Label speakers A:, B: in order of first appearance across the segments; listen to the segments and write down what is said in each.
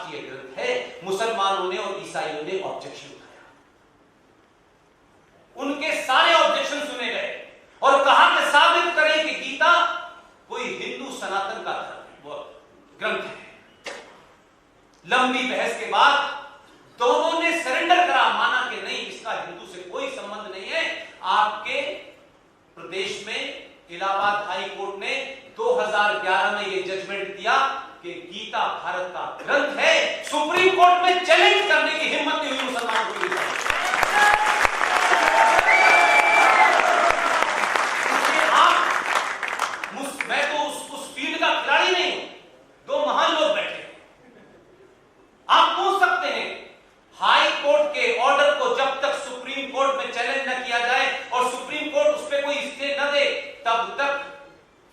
A: राष्ट्रीय ग्रंथ है। मुसलमानों ने और ईसाइयों ने ऑब्जेक्शन उठाया, उनके सारे ऑब्जेक्शन सुने गए और कहा कि साबित करें कि गीता कोई हिंदू सनातन का ग्रंथ है। लंबी बहस के बाद दोनों ने सरेंडर करा, माना कि नहीं, इसका हिंदू से कोई संबंध नहीं है। आपके प्रदेश में इलाहाबाद हाई कोर्ट ने 2011 में यह जजमेंट दिया कि गीता भारत का ग्रंथ है। सुप्रीम कोर्ट में चैलेंज करने की हिम्मत नहीं हुई मुसलमानों को। मैं तो उस फील्ड का खिलाड़ी नहीं हूं, दो महान लोग बैठे हैं। आप पूछ सकते हैं, हाई कोर्ट के ऑर्डर को जब तक सुप्रीम कोर्ट में चैलेंज न किया जाए और सुप्रीम कोर्ट उस पर कोई स्टे न दे, तब तक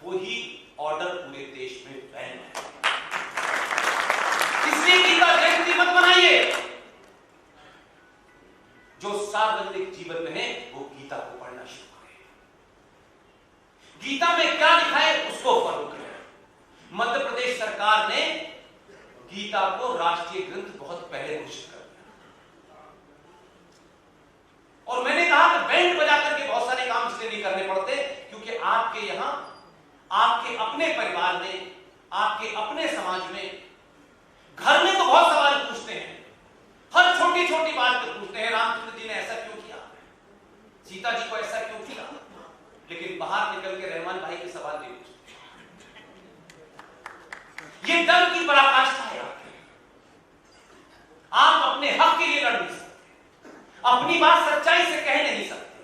A: वही ऑर्डर पूरे देश में बैन है। इसलिए गीता जयंती मत बनाइए। जो सार्वजनिक जीवन में है वो गीता को पढ़ना शुरू करें। गीता में क्या लिखा है उसको फॉलो करें। मध्य प्रदेश सरकार ने गीता को राष्ट्रीय ग्रंथ बहुत पहले घोषित कर दिया और मैंने कहा कि बैंड बजा करके बहुत सारे काम इसलिए नहीं करने पड़ते क्योंकि आपके यहां, आपके अपने परिवार में, आपके अपने समाज में, घर में तो बहुत सवाल पूछते हैं। हर छोटी छोटी बात पर पूछते हैं, रामचंद्र जी ने ऐसा क्यों किया, सीता जी को ऐसा क्यों किया, लेकिन बाहर निकल के रहमान भाई के सवाल नहीं पूछते। ये डर की पराकाष्ठा है। आप अपने हक के लिए लड़ नहीं सकते, अपनी बात सच्चाई से कह नहीं सकते।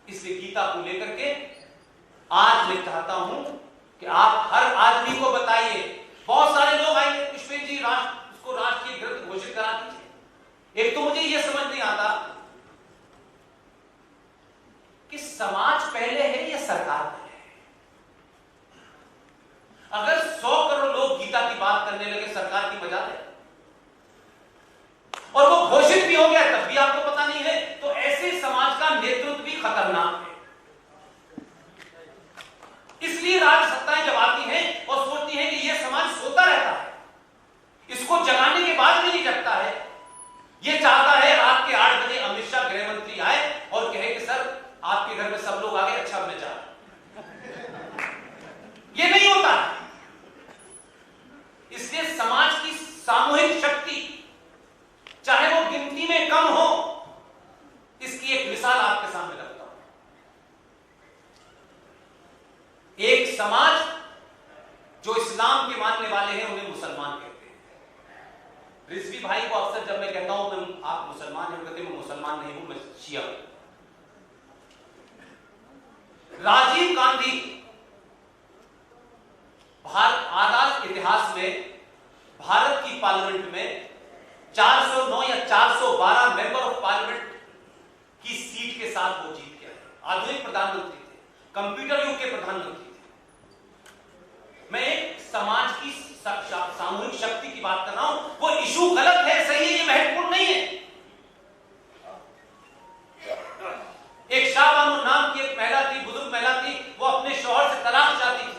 A: इसलिए गीता को लेकर के आज मैं चाहता हूं कि आप हर आदमी को बताइए। बहुत सारे लोग आएंगे, पुष्पेंद्र जी उसको राष्ट्रीय ग्रंथ घोषित करा दीजिए। एक तो मुझे यह समझ नहीं आता कि समाज पहले है या सरकार पहले है। अगर 100 करोड़ लोग गीता की बात करने लगे, सरकार की मजाल है, और वो घोषित भी हो गया तब भी आपको पता नहीं है, तो ऐसे समाज का नेतृत्व भी खतरनाक है। इसलिए राज सत्ताएं जब आती हैं और सोचती हैं कि यह समाज सोता रहता है, इसको जगाने के बाद भी नहीं जगता है। यह चाहता है रात के 8 बजे अमित शाह गृह मंत्री आए और कहे कि सर आपके घर में सब लोग आ गए, अच्छा मैं जा रहा। यह नहीं होता। इसलिए समाज की सामूहिक शक्ति, चाहे वो गिनती में कम हो, इसकी एक मिसाल आपके सामने रखता हूं। एक समाज जो इस्लाम के मानने वाले हैं उन्हें मुसलमान कहते हैं। रिजवी भाई को अक्सर जब मैं कहता हूं आप मुसलमान हैं, कहते मैं मुसलमान नहीं हूं, मैं शिया हूं। राजीव गांधी भारत आजाद इतिहास में भारत की पार्लियामेंट में 409 या 412 मेंबर ऑफ पार्लियामेंट की सीट के साथ वो जीत गया। आधुनिक प्रधानमंत्री थे, कंप्यूटर युग के प्रधानमंत्री थे। मैं एक समाज की सामूहिक शक्ति की बात कर रहा हूं। वो इशू गलत है, सही है, ये महत्वपूर्ण नहीं है। एक शाह बानो नाम की एक महिला थी, बुजुर्ग महिला थी, वो अपने शौहर से तलाक चाहती थी।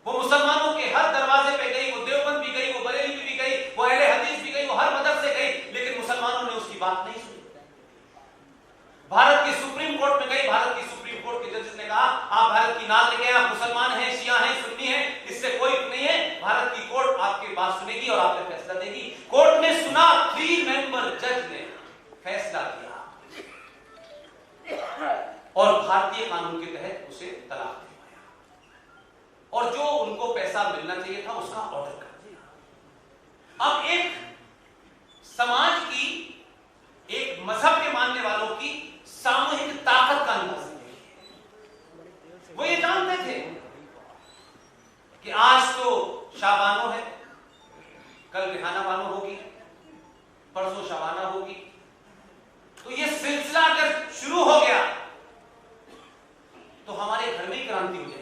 A: वो मुसलमानों के हर दरवाजे पे गई, वो देवबंद भी गई, वो बरेली भी गई, वो अहले हदीस भी गई, वो हर मदद से गई, लेकिन मुसलमानों ने उसकी बात नहीं सुनी। भारत की सुप्रीम कोर्ट में गई, भारत की सुप्रीम कोर्ट के जजेस ने कहा आप भारत की नाल लेके, आप मुसलमान हैं, शिया हैं, सुन्नी हैं, इससे कोई नहीं है। भारत की कोर्ट आपकी बात सुनेगी और आप पे फैसला देगी। कोर्ट ने सुना, 3 मेंबर जज ने फैसला किया और भारतीय कानून के तहत उसे तलाक दिलवाया और जो उनको पैसा मिलना चाहिए था उसका ऑर्डर कर दिया। अब एक समाज की, एक मजहब के मानने वालों की सामूहिक ताकत का अंदाजा है। वो ये जानते थे कि आज तो शाबानो है, कल रिहाना बानो होगी, परसों शाबाना होगी, तो ये सिलसिला अगर शुरू हो गया तो हमारे घर में क्रांति हो जाएगी।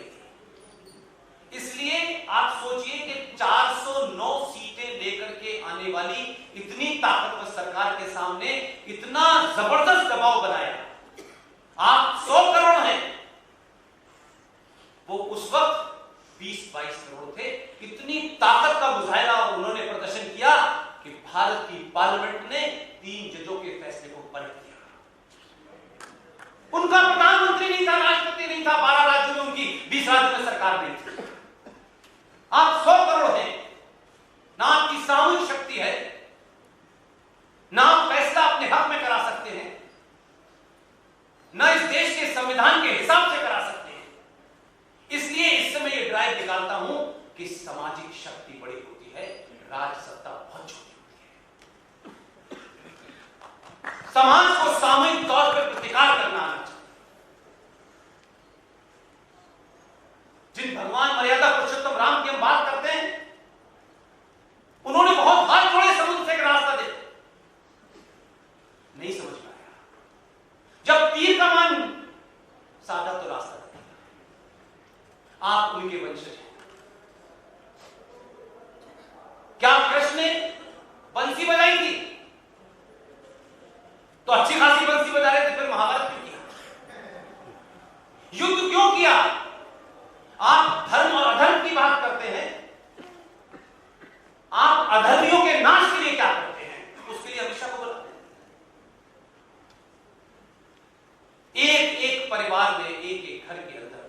A: इसलिए आप सोचिए कि 409 सीटें लेकर के आने वाली इतनी ताकतवर सरकार के सामने इतना जबरदस्त दबाव बनाया। आप 100 करोड़ हैं, वो उस वक्त 20-22 करोड़ पार्लियामेंट ने 3 जजों के फैसले को पलट दिया। उनका प्रधानमंत्री नहीं था, राष्ट्रपति नहीं था, 12 राज्यों में उनकी 20 राज्यों में सरकार नहीं थी। आप 100 करोड़ हैं, ना आपकी सामूहिक शक्ति है, ना आप फैसला अपने हक में करा सकते हैं, ना इस देश के संविधान के हिसाब से करा सकते हैं। इसलिए इस समय यह ड्राइव निकालता हूं कि सामाजिक शक्ति बड़ी होती है, राज सत्ता बहुत छोटी होती है। समाज को सामूहिक तौर पर प्रतिकार करना आना चाहिए। जिन भगवान मर्यादा पुरुषोत्तम राम की हम बात करते हैं, उन्होंने बहुत हाथ जोड़े समुद्र से एक रास्ता दे, नहीं समझ में आया। जब तीर कमान साधा तो रास्ता दे। आप उनके वंशज हैं। क्या कृष्ण ने बंसी बजाई थी तो अच्छी खासी बंसी बजा रहे थे, फिर महाभारत क्यों किया? युद्ध क्यों किया? आप धर्म और अधर्म की बात करते हैं, आप अधर्मियों के नाश के लिए क्या करते हैं? उसके लिए अमित शाह को बुलाते हैं। एक एक परिवार में, एक एक घर के अंदर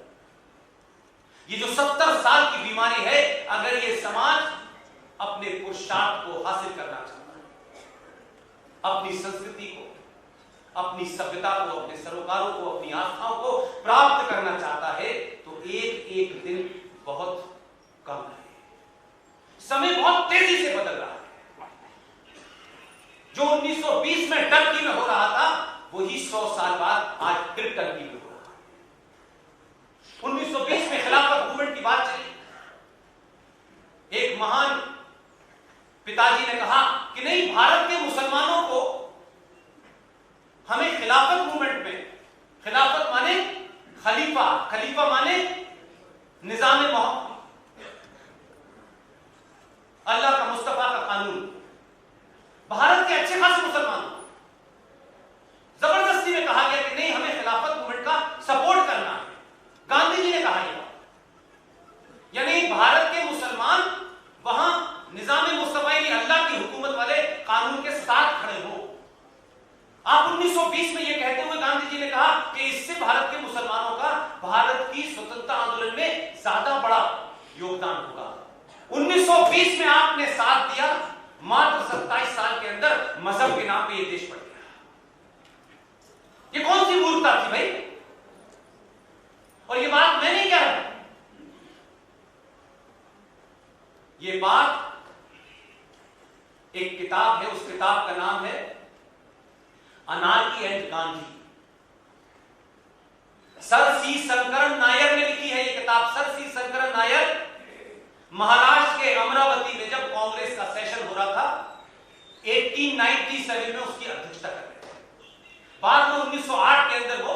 A: ये जो 70 साल की बीमारी है, अगर ये समाज अपने पुरुषार्थ को हासिल करना चाहता है, अपनी संस्कृति को, अपनी सभ्यता को, अपने सरोकारों को, अपनी आस्थाओं को प्राप्त करना चाहता है, तो एक एक दिन बहुत कम है। समय बहुत तेजी से बदल रहा है। जो 1920 में टर्की में हो रहा था, वही 100 साल बाद आज फिर टर्की में हो रहा है। 1920 में खिलाफत मूवमेंट की बात चली। एक महान पिताजी ने कहा कि नहीं, भारत के मुसलमानों को हमें खिलाफत मूवमेंट में, खिलाफत माने खलीफा, खलीफा माने निजाम मोहम्मद, अल्लाह का, मुस्तफा का कानून। भारत के अच्छे खासे मुसलमानों जबरदस्ती में कहा गया कि नहीं, हमें खिलाफत मूवमेंट का सपोर्ट करना है। गांधी जी ने कहा यह, यानी भारत के मुसलमान वहां निजाम मुस्तफा यानी अल्लाह की हुकूमत वाले कानून के साथ खड़े हो। आप 1920 में यह कहते हुए गांधी जी ने कहा कि इससे भारत के मुसलमानों का भारत की स्वतंत्रता आंदोलन में ज्यादा बड़ा योगदान होगा। 1920 में आपने साथ दिया, मात्र 27 साल के अंदर मजहब के नाम पे ये देश बढ़ गया। ये कौन सी मूर्खता थी भाई? और ये बात मैं नहीं कह रहा, ये बात एक किताब है, उस किताब का नाम है अनार्की एंड गांधी। सर सी शंकरन नायर ने लिखी है ये किताब। सर सी शंकरन नायर महाराष्ट्र के अमरावती में जब कांग्रेस का सेशन हो रहा था 1897 में उसकी अध्यक्षता कर रहे थे। बाद में 1908 के अंदर वो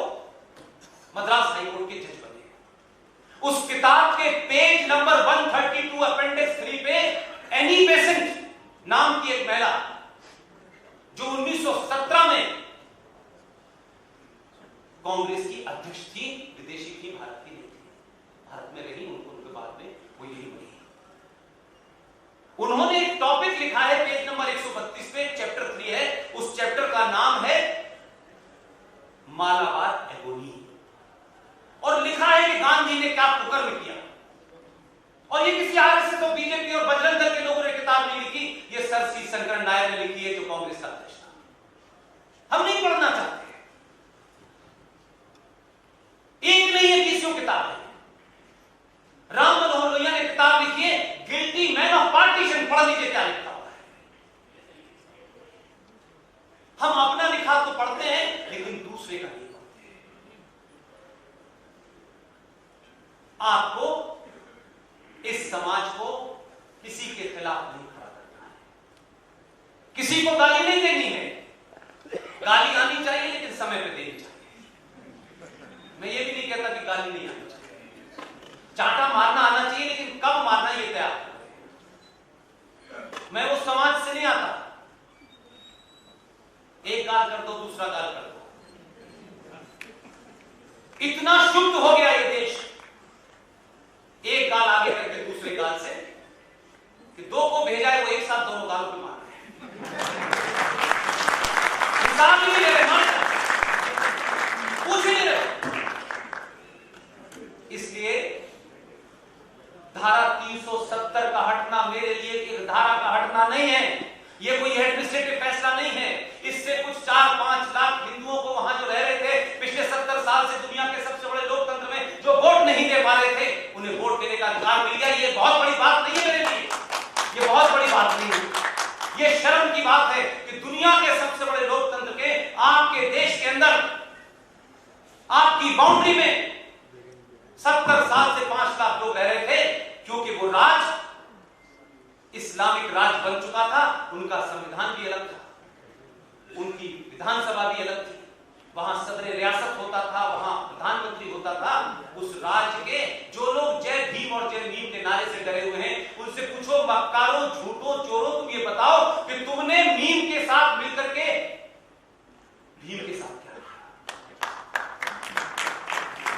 A: मद्रास हाईकोर्ट के जज बने। उस किताब के पेज नंबर 132 अपेंडिक्स 3 पे एनी बेसेंट नाम की एक महिला जो 1917 में कांग्रेस की अध्यक्ष थी, विदेशी थी, भारत की नहीं थी, भारत में रही, उनके बाद में वो यही बनी। उन्होंने एक टॉपिक लिखा है पेज नंबर 132 पे, चैप्टर 3 है, उस चैप्टर का नाम है मालाबार एगोनी, और लिखा है कि गांधी ने क्या कुकर्म किया। और ये किसी आरएसएस और बीजेपी और बजरंग दल के लोगों ने किताब नहीं लिखी, ये सर सी शंकरन नायर ने लिखी है, जो कांग्रेस का अध्यक्ष था। हम नहीं पढ़ना चाहते, एक नहीं है, 20 किताब है। राम मनोहर लोहिया ने किताब लिखी है गिल्टी मैन ऑफ पार्टीशन, पढ़ लीजिए क्या लिखा हुआ है। हम अपना लिखा तो पढ़ते हैं, लेकिन दूसरे का नहीं पढ़ते हैं। आपको इस समाज को किसी के खिलाफ नहीं खड़ा करना है, किसी को गाली नहीं देनी है। गाली आनी चाहिए लेकिन समय पे देनी चाहिए। मैं ये भी नहीं कहता कि गाली नहीं आनी चाहिए, चांटा मारना आना चाहिए, लेकिन कब मारना ये तय आप करें। मैं उस समाज से नहीं आता, एक गाल कर दो, दूसरा गाल कर दो। इतना शुद्ध हो गया ये देश, एक गाल आगे करके दूसरे गाल से, कि दो को भेजा है वो एक साथ दोनों गालों पे मार रहे हैं। हिसाब ही नहीं ले रहे, पूछ ही नहीं रहे। इसलिए धारा 370 का हटना मेरे लिए एक धारा का हटना नहीं है, ये कोई एडमिनिस्ट्रेटिव फैसला नहीं है। इससे कुछ 4-5 लाख हिंदुओं को वहां जो रह रहे थे पिछले 70 साल से दुनिया के सबसे बड़े लोकतंत्र में, जो वोट नहीं दे पा रहे थे, उन्हें वोट देने का अधिकार मिल गया। ये बहुत बड़ी बात नहीं है मेरे लिए, ये बहुत बड़ी बात नहीं है। ये शर्म की बात है कि दुनिया के सबसे बड़े लोकतंत्र के आपके देश के अंदर, आपकी बाउंड्री में 70 साल से 5 लाख लोग रह रहे थे, क्योंकि वो राज इस्लामिक राज बन चुका था। उनका संविधान भी अलग था, उनकी विधानसभा भी अलग थी, वहां सदर रियासत होता था, वहां प्रधानमंत्री होता था। उस राज्य के जो लोग जय भीम और जय भीम के नारे से डरे हुए हैं, उनसे पूछो मक्कारों, झूठों, चोरों, तुम ये बताओ कि तुमने मीम के साथ मिलकर के भीम के साथ क्या किया?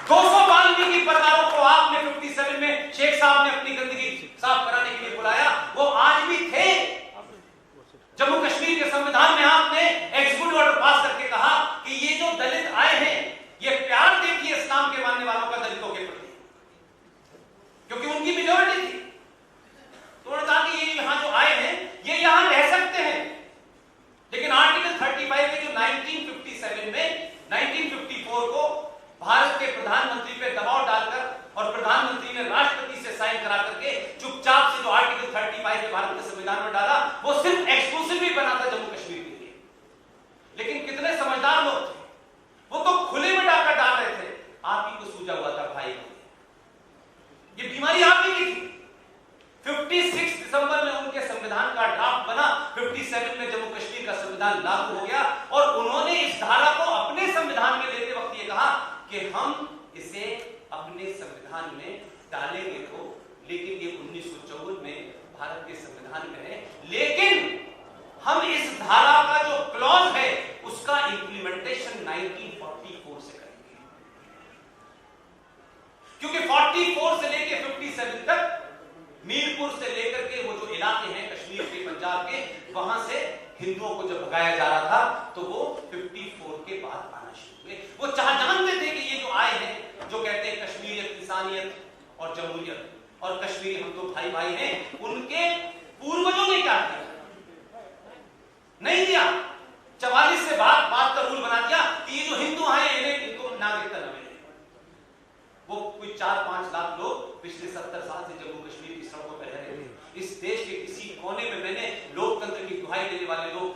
A: 200 वाल्मीकि परिवारों को आपने 57 में शेख साहब ने अपनी गंदगी साफ कराने के लिए बुलाया, वो आज भी थे। जम्मू कश्मीर के संविधान में आपने एग्जीक्यूटिव ऑर्डर पास करके कहा कि ये जो दलित आए हैं, ये प्यार देखिए इस्लाम के मानने वालों का दलितों के प्रति, क्योंकि उनकी मेजॉरिटी थी। तो उन्होंने कहा कि ये यहां जो आए हैं ये यहां रह सकते हैं, लेकिन आर्टिकल 35 में जो 1957 में 1954 को भारत के प्रधानमंत्री पे दबाव डालकर और प्रधानमंत्री ने राष्ट्रपति से साइन करा करके चुपचाप से जो आर्टिकल 35 ने भारत के संविधान में डाला, वो सिर्फ एक्सक्लूसिवली बना था जम्मू कश्मीर के लिए। लेकिन कितने समझदार लोग थे, वो तो खुले में डाका डाल रहे थे। आप ही को सूझा हुआ था भाई, ये बीमारी आप ही की थी। 56 दिसंबर में उनके संविधान का ड्राफ्ट बना, 57 में जम्मू कश्मीर का संविधान लागू हो गया, और उन्होंने इस धारा को अपने संविधान में लेते वक्त ये कहा कि हम इसे अपने संविधान में डालेंगे तो, लेकिन ये 1954 में भारत के संविधान में है, लेकिन हम इस धारा का जो क्लॉज है उसका इंप्लीमेंटेशन 1944 से करेंगे, क्योंकि 44 से लेकर 57 तक मीरपुर से लेकर के वो जो इलाके हैं कश्मीर के, पंजाब के, वहां से हिंदुओं को जब भगाया जा रहा था तो वो 54 के बाद आना शुरू हुए। वो जानते थे कि ये जो आए हैं, जो कहते हैं कश्मीरियत, इंसानियत और जमहूरियत और कश्मीरी हम तो भाई भाई हैं, उनके पूर्वजों ने क्या किया? नहीं दिया। 44 से बात का रूल बना दिया कि ये जो हिंदू हैं इन्हें इनको नागरिकता न मिले। वो कोई 4-5 लाख लोग पिछले 70 साल से जम्मू कश्मीर की सड़कों पर रह रहे थे। इस देश के किसी कोने में मैंने लोकतंत्र की दुहाई देने वाले लोग